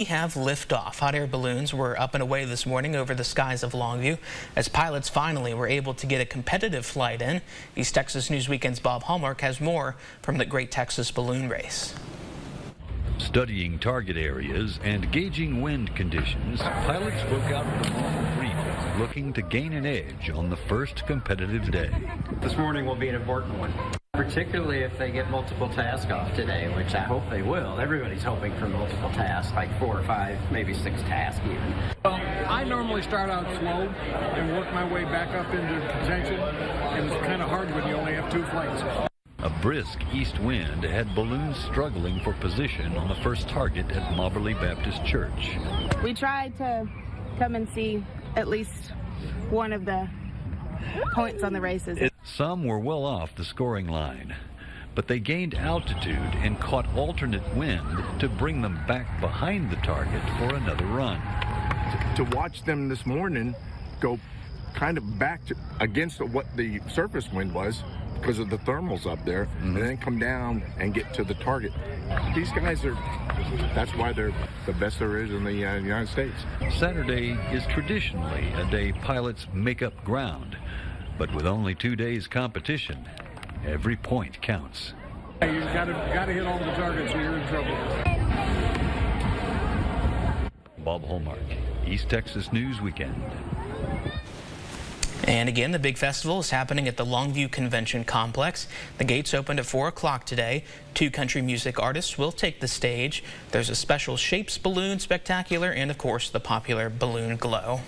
We have liftoff. Hot air balloons were up and away this morning over the skies of Longview as pilots finally were able to get a competitive flight in. East Texas News Weekend's Bob Hallmark has more from the Great Texas Balloon Race. Studying target areas and gauging wind conditions, pilots broke out for the morning briefing, looking to gain an edge on the first competitive day. This morning will be an important one, particularly if they get multiple tasks off today, which I hope they will. Everybody's hoping for multiple tasks, like 4 or 5, maybe 6 tasks even. Well, I normally start out slow and work my way back up into contention, and it's kind of hard when you only have 2 flights. A brisk east wind had balloons struggling for position on the first target at Moberly Baptist Church. We tried to come and see at least one of the points on the races. Some were well off the scoring line, but they gained altitude and caught alternate wind to bring them back behind the target for another run. To watch them this morning go kind of back against what the surface wind was because of the thermals up there, and then come down and get to the target. These guys that's why they're the best there is in the United States. Saturday is traditionally a day pilots make up ground, but with only 2 days competition, every point counts. You've got to hit all the targets or you're in trouble. Bob Hallmark, East Texas News Weekend. And again, the big festival is happening at the Longview Convention Complex. The gates opened at 4 o'clock today. 2 country music artists will take the stage. There's a special Shapes Balloon Spectacular and, of course, the popular Balloon Glow.